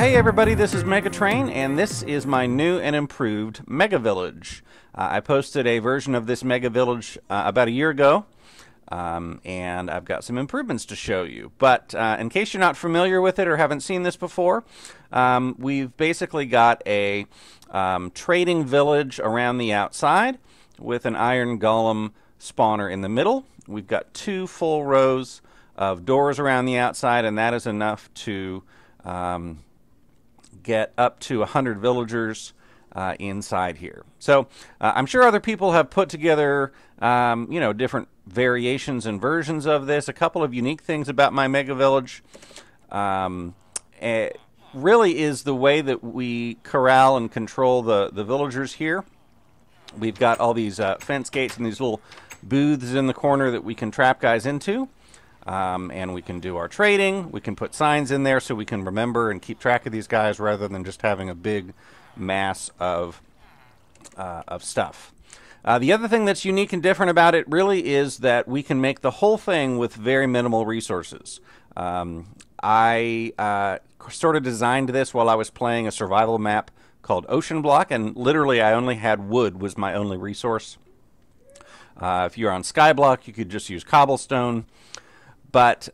Hey everybody, this is MegaTrain, and this is my new and improved MegaVillage. I posted a version of this MegaVillage about a year ago, and I've got some improvements to show you. But in case you're not familiar with it or haven't seen this before, we've basically got a trading village around the outside with an iron golem spawner in the middle. We've got 2 full rows of doors around the outside, and that is enough to get up to 100 villagers inside here. So I'm sure other people have put together different variations and versions of this. A couple of unique things about my MegaVillage really is the way that we corral and control the villagers here. We've got all these fence gates and these little booths in the corner that we can trap guys into. And we can do our trading. We can put signs in there so we can remember and keep track of these guys rather than just having a big mass of stuff. The other thing that's unique and different about it really is that we can make the whole thing with very minimal resources. I sort of designed this while I was playing a survival map called Ocean Block, and literally I only had wood was my only resource. If you're on Skyblock, you could just use cobblestone. But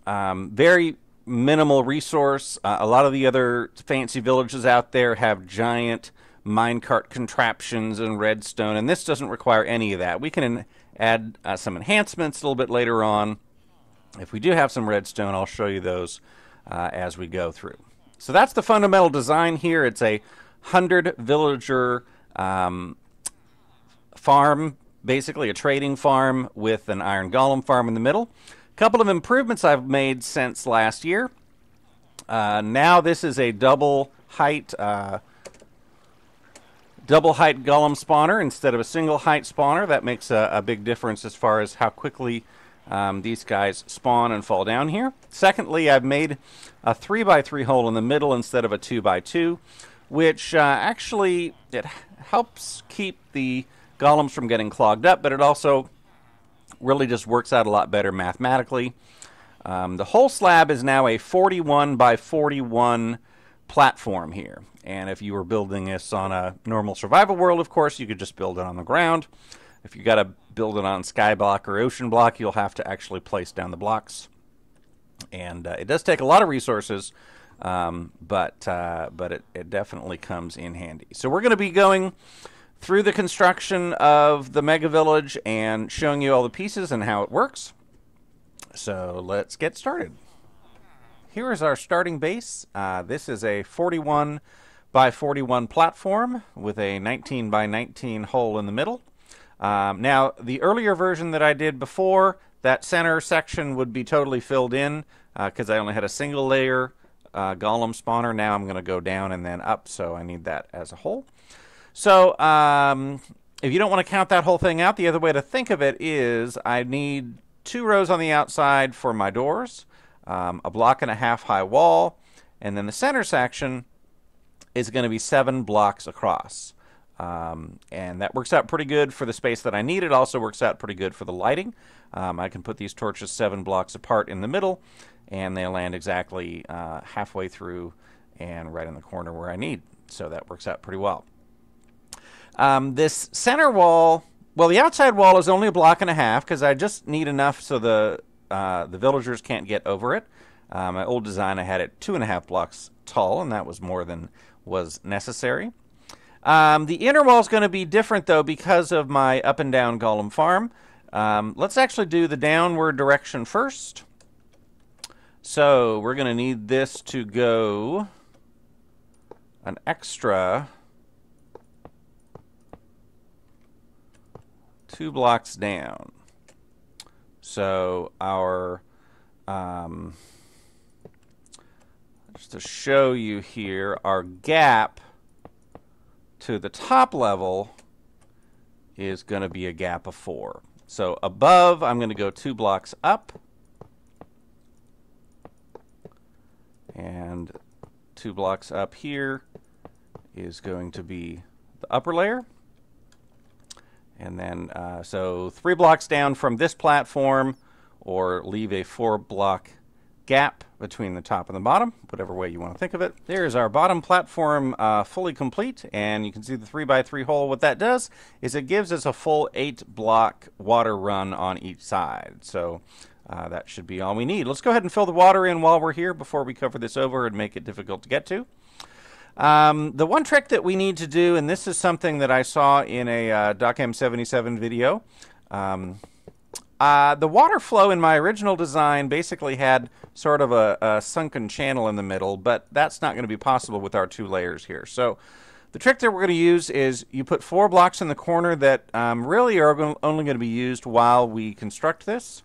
very minimal resource. A lot of the other fancy villages out there have giant minecart contraptions and redstone, and this doesn't require any of that. We can add some enhancements a little bit later on. If we do have some redstone, I'll show you those as we go through. So that's the fundamental design here. It's a 100 villager farm, basically a trading farm with an iron golem farm in the middle. A couple of improvements I've made since last year. Now this is a double height golem spawner instead of a single height spawner. That makes a big difference as far as how quickly these guys spawn and fall down here. Secondly, I've made a 3x3 hole in the middle instead of a 2x2, which actually it helps keep the golems from getting clogged up, but it also really just works out a lot better mathematically. The whole slab is now a 41 by 41 platform here, and if you were building this on a normal survival world, of course, you could just build it on the ground. If you got to build it on Skyblock or Ocean Block, you'll have to actually place down the blocks, and it does take a lot of resources, but it definitely comes in handy. So we're going to be going through the construction of the MegaVillage and showing you all the pieces and how it works. So let's get started. Here is our starting base. This is a 41 by 41 platform with a 19 by 19 hole in the middle. Now, the earlier version that I did before, that center section would be totally filled in because I only had a single layer golem spawner. Now I'm going to go down and then up, so I need that as a whole. So if you don't want to count that whole thing out, the other way to think of it is I need 2 rows on the outside for my doors, a block and a half high wall, and then the center section is going to be 7 blocks across. And that works out pretty good for the space that I need. It also works out pretty good for the lighting. I can put these torches 7 blocks apart in the middle, and they land exactly halfway through and right in the corner where I need. So that works out pretty well. This center wall, well, the outside wall is only a block and a half because I just need enough so the villagers can't get over it. My old design, I had it 2.5 blocks tall, and that was more than was necessary. The inner wall is going to be different, though, because of my up and down golem farm. Let's actually do the downward direction first. So we're going to need this to go an extra 2 blocks down. So our just to show you here, our gap to the top level is going to be a gap of 4. So above, I'm going to go 2 blocks up, and 2 blocks up here is going to be the upper layer. And then, so 3 blocks down from this platform, or leave a 4 block gap between the top and the bottom, whatever way you want to think of it. There's our bottom platform fully complete, and you can see the 3x3 hole. What that does is it gives us a full 8-block water run on each side. So that should be all we need. Let's go ahead and fill the water in while we're here before we cover this over and make it difficult to get to. The one trick that we need to do, and this is something that I saw in a DocM77 video, the water flow in my original design basically had sort of a sunken channel in the middle, but that's not going to be possible with our 2 layers here. So the trick that we're going to use is you put 4 blocks in the corner that really are only going to be used while we construct this,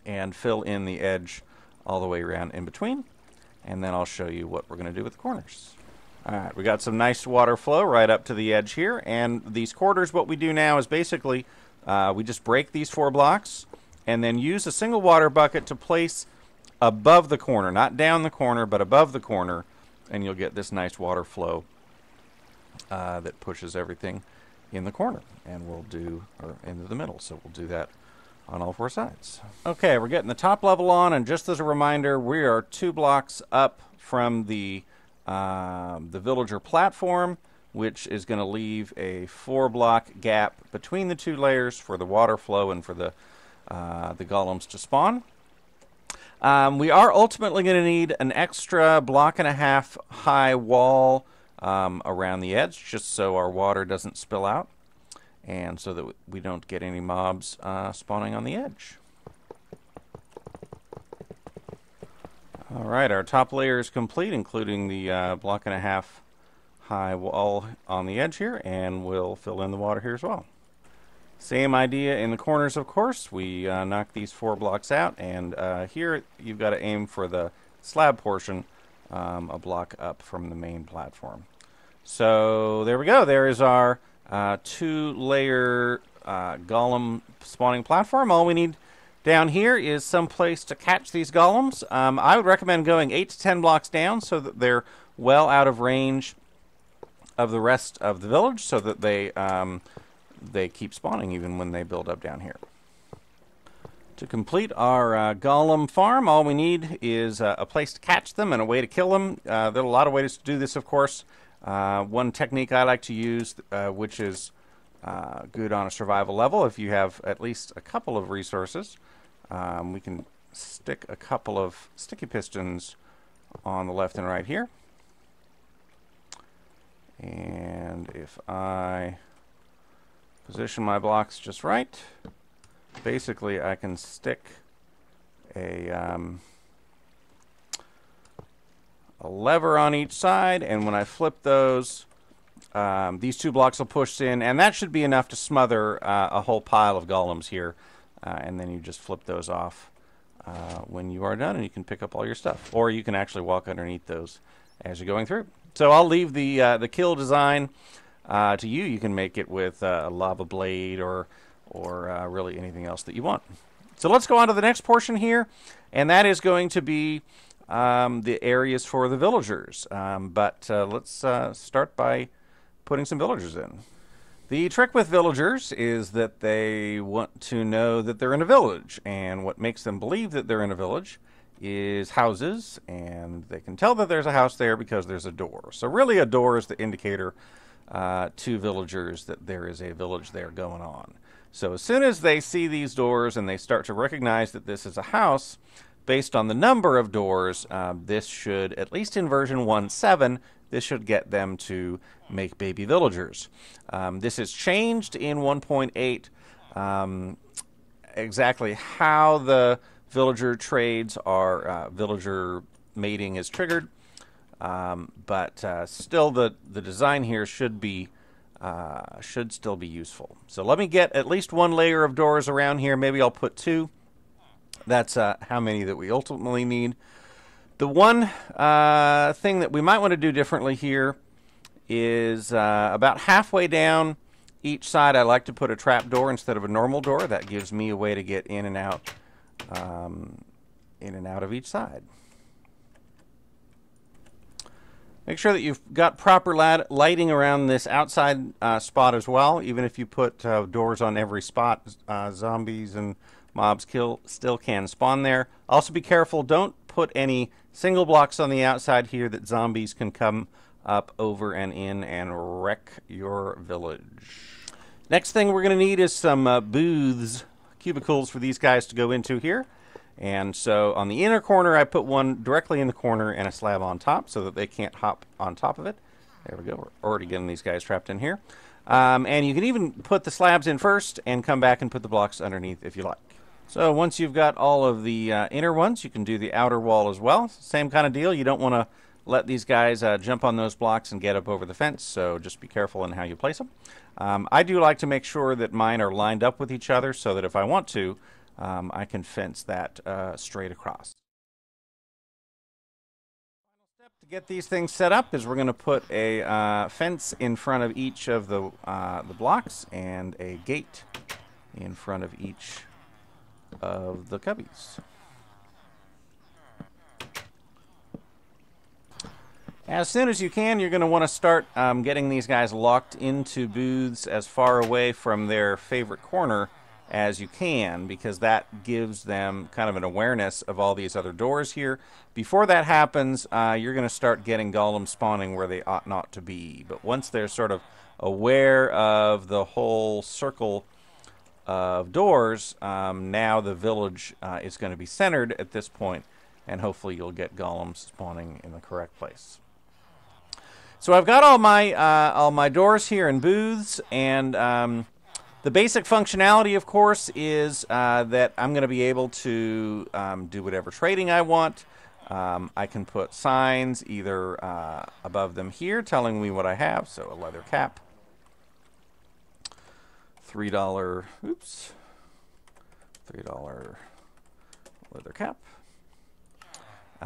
and fill in the edge all the way around in between, and then I'll show you what we're going to do with the corners. Alright, we got some nice water flow right up to the edge here, and these quarters, what we do now is basically we just break these 4 blocks and then use a single water bucket to place above the corner, not down the corner, but above the corner, and you'll get this nice water flow that pushes everything in the corner, and we'll do, or into the middle, so we'll do that on all 4 sides. Okay, we're getting the top level on, and just as a reminder, we are 2 blocks up from the villager platform, which is going to leave a 4-block gap between the 2 layers for the water flow and for the golems to spawn. We are ultimately going to need an extra 1.5 block high wall around the edge, just so our water doesn't spill out, and so that we don't get any mobs spawning on the edge. Alright, our top layer is complete, including the 1.5 block high wall on the edge here, and we'll fill in the water here as well. Same idea in the corners, of course. We knock these 4 blocks out, and here you've got to aim for the slab portion a block up from the main platform. So there we go. There is our 2-layer golem spawning platform. All we need down here is some place to catch these golems. I would recommend going 8 to 10 blocks down so that they're well out of range of the rest of the village, so that they keep spawning even when they build up down here. To complete our golem farm, all we need is a place to catch them and a way to kill them. There are a lot of ways to do this, of course. One technique I like to use, which is good on a survival level, if you have at least a couple of resources, we can stick a couple of sticky pistons on the left and right here. And if I position my blocks just right, basically I can stick a lever on each side, and when I flip those, these 2 blocks will push in, and that should be enough to smother a whole pile of golems here, and then you just flip those off when you are done, and you can pick up all your stuff, or you can actually walk underneath those as you're going through. So I'll leave the kill design to you. You can make it with a lava blade or really anything else that you want. So let's go on to the next portion here, and that is going to be the areas for the villagers. But let's start by putting some villagers in. The trick with villagers is that they want to know that they're in a village, and what makes them believe that they're in a village is houses, and they can tell that there's a house there because there's a door. So really a door is the indicator to villagers that there is a village there going on. So as soon as they see these doors and they start to recognize that this is a house, based on the number of doors, this should, at least in version 1.7, this should get them to make baby villagers. This is changed in 1.8. Exactly how the villager trades are, villager mating is triggered, but still the design here should still be useful. So let me get at least 1 layer of doors around here. Maybe I'll put 2. That's how many that we ultimately need. The one thing that we might want to do differently here is about halfway down each side I like to put a trap door instead of a normal door. That gives me a way to get in and out of each side. Make sure that you've got proper lighting around this outside spot as well. Even if you put doors on every spot, zombies and mobs still can spawn there. Also be careful, don't put any single blocks on the outside here that zombies can come up over and in and wreck your village. Next thing we're going to need is some booths, cubicles for these guys to go into here. And so on the inner corner, I put one directly in the corner and a slab on top so that they can't hop on top of it. There we go. We're already getting these guys trapped in here. And you can even put the slabs in first and come back and put the blocks underneath if you like. So once you've got all of the inner ones, you can do the outer wall as well. Same kind of deal. You don't want to let these guys jump on those blocks and get up over the fence, so just be careful in how you place them. I do like to make sure that mine are lined up with each other so that if I want to, I can fence that straight across. Final step to get these things set up is we're going to put a fence in front of each of the blocks and a gate in front of each of the cubbies. As soon as you can, you're going to want to start getting these guys locked into booths as far away from their favorite corner as you can, because that gives them kind of an awareness of all these other doors here. Before that happens, you're going to start getting golems spawning where they ought not to be. But once they're sort of aware of the whole circle of doors, now the village is going to be centered at this point, and hopefully you'll get golems spawning in the correct place. So I've got all my doors here in booths, and the basic functionality, of course, is that I'm going to be able to do whatever trading I want. I can put signs either above them here telling me what I have. So a leather cap, $3 leather cap.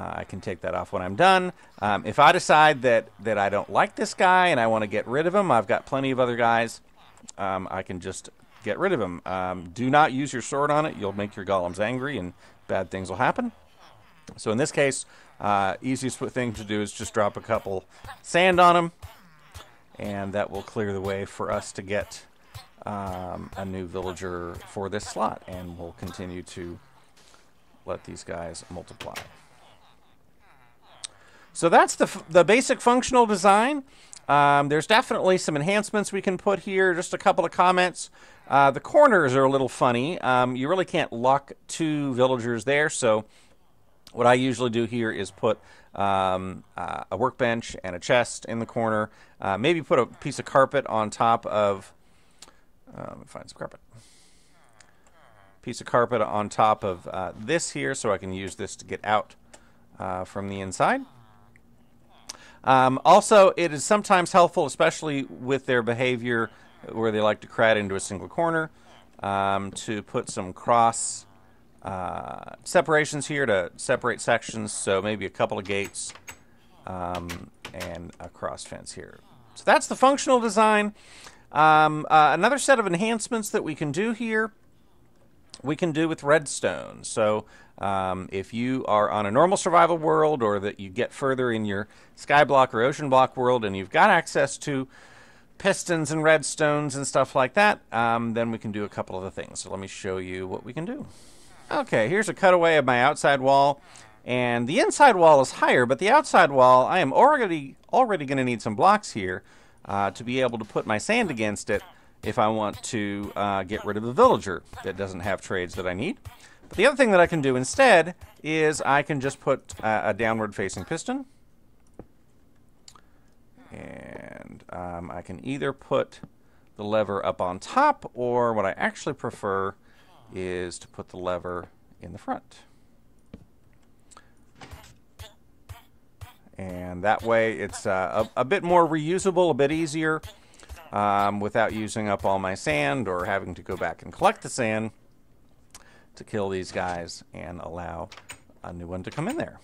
I can take that off when I'm done. If I decide that I don't like this guy and I want to get rid of him, I've got plenty of other guys. I can just get rid of him. Do not use your sword on it. You'll make your golems angry and bad things will happen. So in this case, easiest thing to do is just drop a couple sand on him, and that will clear the way for us to get a new villager for this slot, and we'll continue to let these guys multiply. So that's the basic functional design. There's definitely some enhancements we can put here. Just a couple of comments. The corners are a little funny. You really can't lock two villagers there, so what I usually do here is put a workbench and a chest in the corner. Maybe put a piece of carpet on top of... let me find some carpet. Piece of carpet on top of this here, so I can use this to get out from the inside. Also, it is sometimes helpful, especially with their behavior where they like to crowd into a single corner, to put some cross separations here to separate sections, so maybe a couple of gates and a cross fence here. So that's the functional design. Another set of enhancements that we can do here, we can do with redstone. So if you are on a normal survival world, or that you get further in your skyblock or ocean block world and you've got access to pistons and redstones and stuff like that, then we can do a couple of the things. So let me show you what we can do. Okay, here's a cutaway of my outside wall, and the inside wall is higher, but the outside wall, I am already going to need some blocks here to be able to put my sand against it if I want to get rid of the villager that doesn't have trades that I need. But the other thing that I can do instead is I can just put a downward facing piston, and I can either put the lever up on top, or what I actually prefer is to put the lever in the front. And that way it's a bit more reusable, a bit easier, without using up all my sand or having to go back and collect the sand to kill these guys and allow a new one to come in there.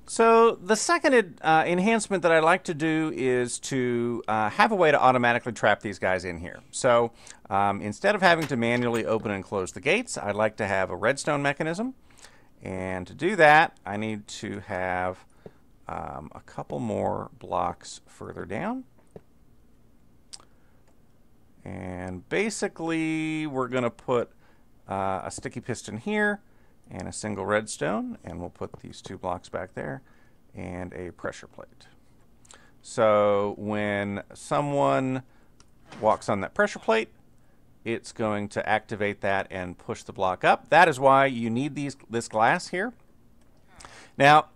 So the second enhancement that I like to do is to have a way to automatically trap these guys in here. So instead of having to manually open and close the gates, I'd like to have a redstone mechanism. And to do that, I need to have a couple more blocks further down. And basically, we're going to put a sticky piston here and a single redstone, and we'll put these 2 blocks back there and a pressure plate. So when someone walks on that pressure plate, it's going to activate that and push the block up. That is why you need this glass here. Now,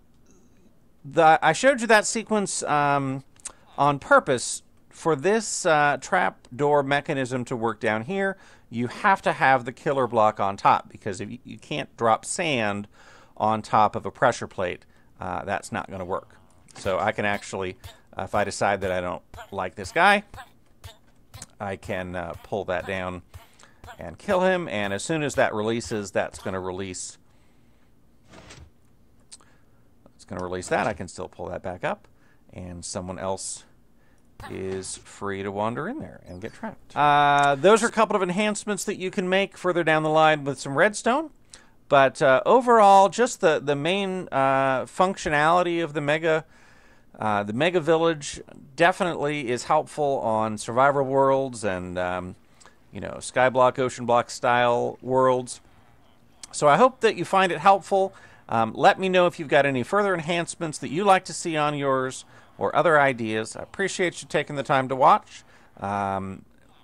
I showed you that sequence on purpose. For this trap door mechanism to work down here, you have to have the killer block on top, because if you can't drop sand on top of a pressure plate, that's not going to work. So I can actually, if I decide that I don't like this guy, I can pull that down and kill him, and as soon as that releases, that's going to release. It's going to release that. I can still pull that back up, and someone else is free to wander in there and get trapped. Those are a couple of enhancements that you can make further down the line with some redstone. But overall, just the main functionality of the MegaVillage definitely is helpful on survival worlds and Skyblock, Ocean Block style worlds. So I hope that you find it helpful. Let me know if you've got any further enhancements that you like to see on yours, or other ideas. I appreciate you taking the time to watch.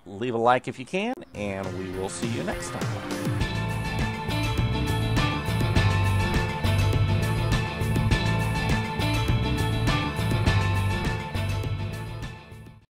Leave a like if you can, and we will see you next time.